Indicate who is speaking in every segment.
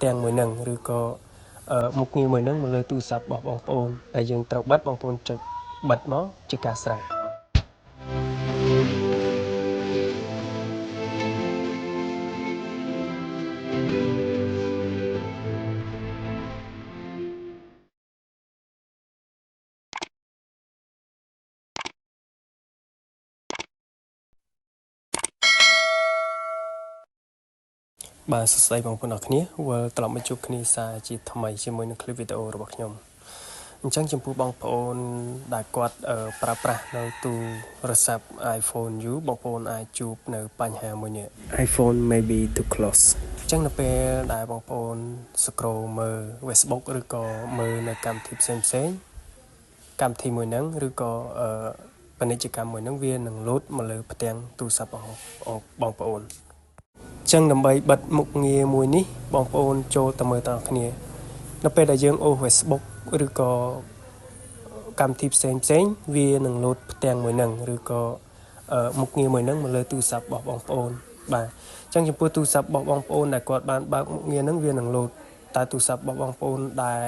Speaker 1: ទាំងមួយនឹងឬក៏មុខងារមួយនឹងមកលើទូរស័ព្ទរបស់បងប្អូនដែលយើងត្រូវបិទបងប្អូនចុចបិទមកជាការស្រេចបាទសួស្តីបងប្អូនអរគ្នាវិលត្រឡប់មកជួបគ្នាសារជាថ្មីជាមួយនឹង clip វីដេអូរបស់ខ្ញុំអញ្ចឹងចំពោះបងប្អូនដែលគាត់ប្រើប្រាស់នៅទូរស័ព្ទ iPhone យូរបងប្អូនអាចជួបនៅបញ្ហាមួយនេះ iPhone maybe too close អញ្ចឹងនៅពេលដែលបងប្អូន scroll មើល Facebook ឬក៏មើលនៅកម្មវិធីផ្សេងៗកម្មវិធីមួយហ្នឹងឬក៏ពាណិជ្ជកម្មមួយហ្នឹងវានឹង load មកលើផ្ទាំងទូរស័ព្ទរបស់បងប្អូនចឹងដើម្បីបិទមុខងារមួយនេះបងប្អូនចូលទៅមើលតើគ្នានៅពេលដែលយើងអូស Facebook ឬក៏កម្មវិធីផ្សេងវានឹងលោតផ្ទាំងមួយហ្នឹងឬក៏មុខងារមួយហ្នឹងមកលើទូរស័ព្ទរបស់បងប្អូនបាទអញ្ចឹងចំពោះទូរស័ព្ទរបស់បងប្អូនដែលគាត់បានបើកមុខងារហ្នឹងវានឹងលោតតែទូរស័ព្ទរបស់បងប្អូនដែល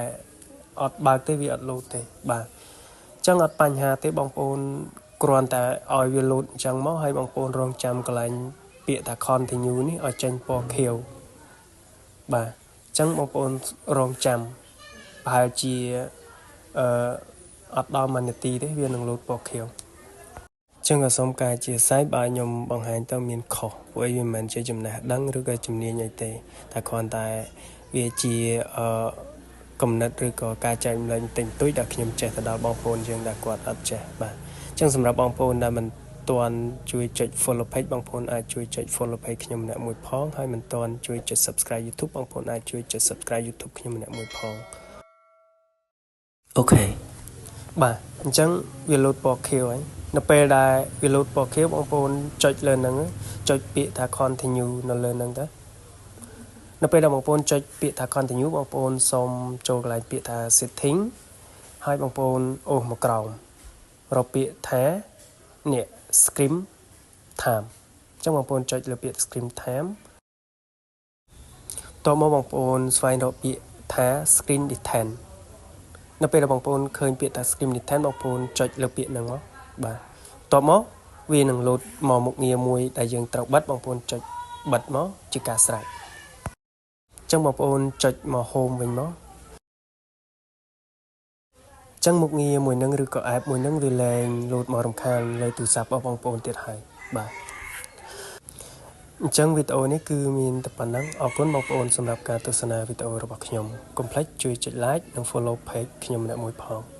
Speaker 1: អត់បើកទេវាអត់លោតទេបាទអញ្ចឹងអត់បញ្ហាទេបងប្អូនគ្រាន់តែឲ្យវាលោតអញ្ចឹងមកហើយបងប្អូនរងចាំកន្លែងពាក្យថា continue នេះឲ្យចេញពណ៌ខៀវបាទអញ្ចឹងបងប្អូនរងចាំប្រហែលជាអត់ដល់1នាទីទេវានឹងលោតពណ៌ខៀវអញ្ចឹងក៏សូមការជាសាយបើខ្ញុំបង្ហាញទៅមានខុសព្រោះវាមិនមែនជាចំណេះដឹងឬក៏ជំនាញអីទេតែគ្រាន់តែវាជាគំនិតឬក៏ការចែកម្លែកបន្តិចបន្តួចដែលខ្ញុំចេះទៅដល់បងប្អូនយើងដែលគាត់អត់ចេះបាទអញ្ចឹងសម្រាប់បងប្អូនដែលមិនទាន់ជួយចុច follow page បងប្អូនអាចជួយចុច follow page ខ្ញុំម្នាក់មួយផងហើយមិនទាន់ជួយចុច subscribe YouTube បងប្អូនអាចជួយចុច subscribe YouTube ខ្ញុំម្នាក់មួយផងអូខេបាទអញ្ចឹងវាលោតពណ៌ខៀវហើយនៅពេលដែលវាលោតពណ៌ខៀវបងប្អូនចុចលើហ្នឹងចុចពាក្យថា continue នៅលើហ្នឹងទៅនៅពេលដែលបងប្អូនចុចពាក្យថា continue បងប្អូនសូមចូលកន្លែងពាក្យថា setting ហើយបងប្អូនអូសមកក្រោមរកពាក្យថានេះ screen time អញ្ចឹងបងប្អូនចុចលើពាក្យ screen time តមកបងប្អូនស្វែងរកពាក្យថា screen detent នៅពេលដែលបងប្អូនឃើញពាក្យថា screen detent បងប្អូនចុចលើពាក្យហ្នឹងមកបាទតមកវានឹងលោតមកមុខងារមួយដែលយើងត្រូវបិទបងប្អូនចុចបិទមកជាការស្រេចអញ្ចឹងបងប្អូនចុចមក home វិញមកចឹងមុខងារមួយហ្នឹងឬក៏ app មួយហ្នឹងវាលែងលោតមករំខានលើទូរស័ព្ទរបស់បងប្អូនទៀតហើយបាទអញ្ចឹងវីដេអូនេះគឺមានតែប៉ុណ្ណឹងអរគុណបងប្អូនសម្រាប់ការទស្សនាវីដេអូរបស់ខ្ញុំកុំភ្លេចជួយចុច like និង follow page ខ្ញុំម្នាក់មួយផង